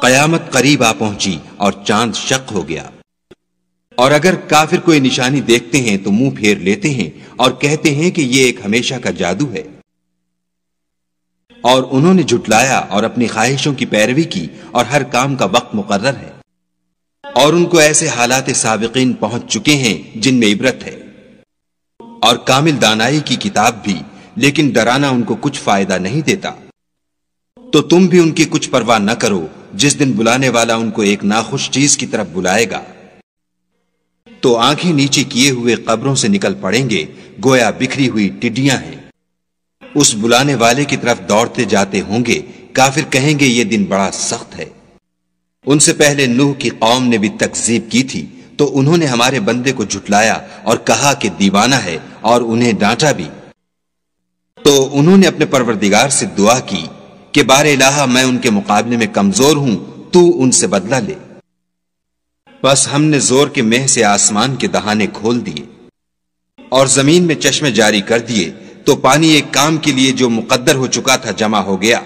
قیامت قریب آ پہنچی اور چاند شق ہو گیا۔ اور اگر کافر کوئی نشانی دیکھتے ہیں تو منہ پھیر لیتے ہیں اور کہتے ہیں کہ یہ ایک ہمیشہ کا جادو ہے، اور انہوں نے جھٹلایا اور اپنی خواہشوں کی پیروی کی، اور ہر کام کا وقت مقرر ہے، اور ان کو ایسے حالات سابقین پہنچ چکے ہیں جن میں عبرت ہے، اور کامل دانائی کی کتاب بھی، لیکن ڈرانا ان کو کچھ فائدہ نہیں دیتا۔ تو تم بھی ان کی کچھ پرواہ نہ کرو جس دن بلانے والا ان کو ایک ناخوش چیز کی طرف بلائے گا، تو آنکھیں نیچے کیے ہوئے قبروں سے نکل پڑیں گے گویا بکھری ہوئی ٹڈیاں ہیں۔ اس بلانے والے کی طرف دوڑتے جاتے ہوں گے، کافر کہیں گے یہ دن بڑا سخت ہے۔ ان سے پہلے نوح کی قوم نے بھی تکذیب کی تھی، تو انہوں نے ہمارے بندے کو جھٹلایا اور کہا کہ دیوانہ ہے، اور انہیں ڈانٹا بھی۔ تو انہوں نے اپنے پروردگار سے دعا کی کہ بار الہ میں ان کے مقابلے میں کمزور ہوں، تو ان سے بدلہ لے۔ بس ہم نے زور کے مہ سے آسمان کے دہانے کھول دیے اور زمین میں چشمے جاری کر دیے، تو پانی ایک کام کے لیے جو مقدر ہو چکا تھا جمع ہو گیا،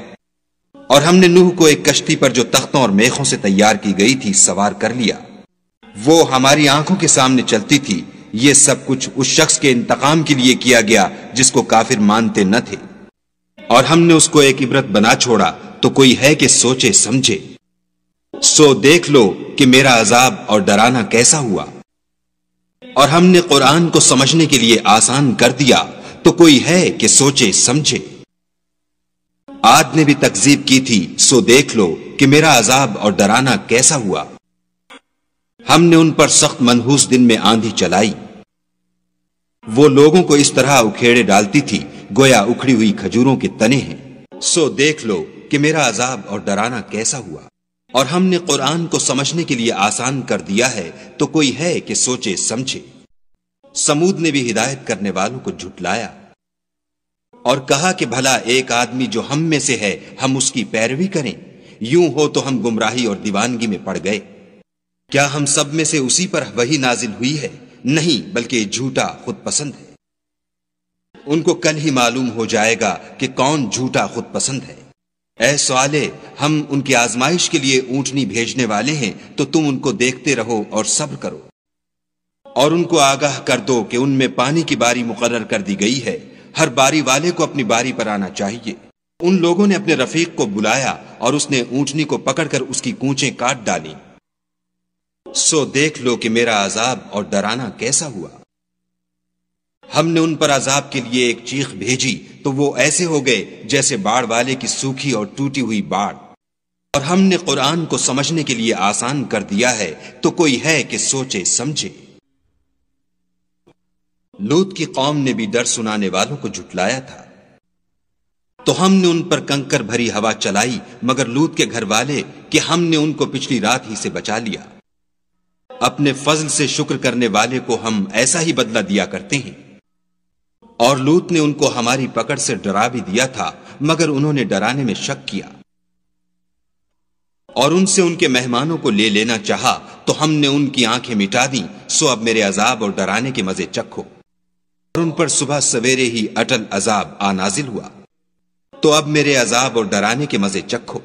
اور ہم نے نوح کو ایک کشتی پر جو تختوں اور میخوں سے تیار کی گئی تھی سوار کر لیا۔ وہ ہماری آنکھوں کے سامنے چلتی تھی۔ یہ سب کچھ اس شخص کے انتقام کے لیے کیا گیا جس کو کافر مانتے نہ تھے، اور ہم نے اس کو ایک عبرت بنا چھوڑا، تو کوئی ہے کہ سوچے سمجھے۔ سو دیکھ لو کہ میرا عذاب اور ڈرانا کیسا ہوا، اور ہم نے قرآن کو سمجھنے کے لیے آسان کر دیا، تو کوئی ہے کہ سوچے سمجھے۔ عاد نے بھی تکذیب کی تھی، سو دیکھ لو کہ میرا عذاب اور ڈرانا کیسا ہوا۔ ہم نے ان پر سخت منحوس دن میں آندھی چلائی، وہ لوگوں کو اس طرح اکھیڑے ڈالتی تھی گویا اکھڑی ہوئی کھجوروں کے تنے ہیں۔ سو دیکھ لو کہ میرا عذاب اور ڈرانا کیسا ہوا، اور ہم نے قرآن کو سمجھنے کے لیے آسان کر دیا ہے، تو کوئی ہے کہ سوچے سمجھے۔ سمود نے بھی ہدایت کرنے والوں کو جھٹلایا اور کہا کہ بھلا ایک آدمی جو ہم میں سے ہے ہم اس کی پیروی کریں، یوں ہو تو ہم گمراہی اور دیوانگی میں پڑ گئے۔ کیا ہم سب میں سے اسی پر وحی نازل ہوئی ہے؟ نہیں، بلکہ جھوٹا خود پسند ہے۔ ان کو کل ہی معلوم ہو جائے گا کہ کون جھوٹا خود پسند ہے۔ اے صالح، ہم ان کی آزمائش کے لیے اونٹنی بھیجنے والے ہیں، تو تم ان کو دیکھتے رہو اور صبر کرو، اور ان کو آگاہ کر دو کہ ان میں پانی کی باری مقرر کر دی گئی ہے، ہر باری والے کو اپنی باری پر آنا چاہیے۔ ان لوگوں نے اپنے رفیق کو بلایا اور اس نے اونٹنی کو پکڑ کر اس کی کونچیں کاٹ ڈالی۔ سو دیکھ لو کہ میرا عذاب اور ڈرانا کیسا ہوا۔ ہم نے ان پر عذاب کے لیے ایک چیخ بھیجی، تو وہ ایسے ہو گئے جیسے باڑ والے کی سوکھی اور ٹوٹی ہوئی باڑ۔ اور ہم نے قرآن کو سمجھنے کے لیے آسان کر دیا ہے، تو کوئی ہے کہ سوچے سمجھے۔ لوط کی قوم نے بھی ڈر سنانے والوں کو جھٹلایا تھا، تو ہم نے ان پر کنکر بھری ہوا چلائی، مگر لوط کے گھر والے کہ ہم نے ان کو پچھلی رات ہی سے بچا لیا۔ اپنے فضل سے شکر کرنے والے کو ہم ایسا ہی بدلہ دیا کرتے ہیں۔ اور لوط نے ان کو ہماری پکڑ سے ڈرا بھی دیا تھا، مگر انہوں نے ڈرانے میں شک کیا، اور ان سے ان کے مہمانوں کو لے لینا چاہا، تو ہم نے ان کی آنکھیں مٹا دیں۔ سو اب میرے عذاب اور ڈرانے کے مزے چکھو۔ اور ان پر صبح سویرے ہی اٹل عذاب آ نازل ہوا، تو اب میرے عذاب اور ڈرانے کے مزے چکھو۔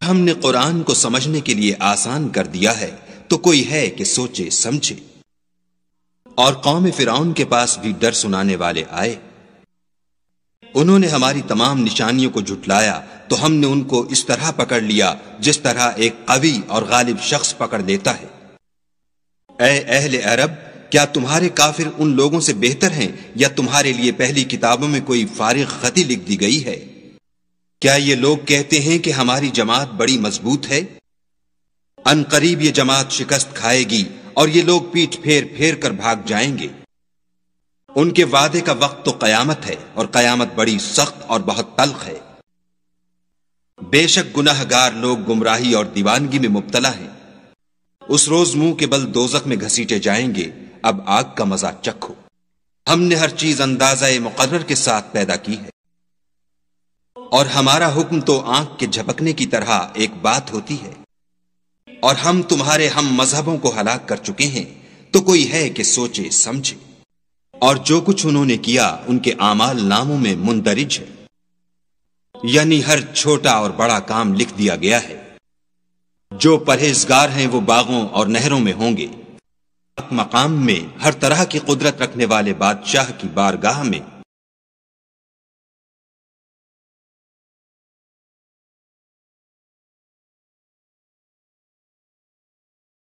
ہم نے قرآن کو سمجھنے کے لیے آسان کر دیا ہے، تو کوئی ہے کہ سوچے سمجھے۔ اور قوم فرعون کے پاس بھی ڈر سنانے والے آئے، انہوں نے ہماری تمام نشانیوں کو جھٹلایا، تو ہم نے ان کو اس طرح پکڑ لیا جس طرح ایک قوی اور غالب شخص پکڑ لیتا ہے۔ اے اہل عرب، کیا تمہارے کافر ان لوگوں سے بہتر ہیں، یا تمہارے لیے پہلی کتابوں میں کوئی فارغ خطی لکھ دی گئی ہے؟ کیا یہ لوگ کہتے ہیں کہ ہماری جماعت بڑی مضبوط ہے؟ ان قریب یہ جماعت شکست کھائے گی، اور یہ لوگ پیٹھ پھیر پھیر کر بھاگ جائیں گے۔ ان کے وعدے کا وقت تو قیامت ہے، اور قیامت بڑی سخت اور بہت تلخ ہے۔ بے شک گناہ گار لوگ گمراہی اور دیوانگی میں مبتلا ہیں۔ اس روز منہ کے بل دوزخ میں گھسیٹے جائیں گے۔ اب آگ کا مزہ چکھو۔ ہم نے ہر چیز اندازہ مقرر کے ساتھ پیدا کی ہے، اور ہمارا حکم تو آنکھ کے جھپکنے کی طرح ایک بات ہوتی ہے۔ اور ہم تمہارے ہم مذہبوں کو ہلاک کر چکے ہیں، تو کوئی ہے کہ سوچے سمجھے۔ اور جو کچھ انہوں نے کیا ان کے اعمال ناموں میں مندرج ہے، یعنی ہر چھوٹا اور بڑا کام لکھ دیا گیا ہے۔ جو پرہیزگار ہیں وہ باغوں اور نہروں میں ہوں گے۔ مقام میں ہر طرح کی قدرت رکھنے والے بادشاہ کی بارگاہ میں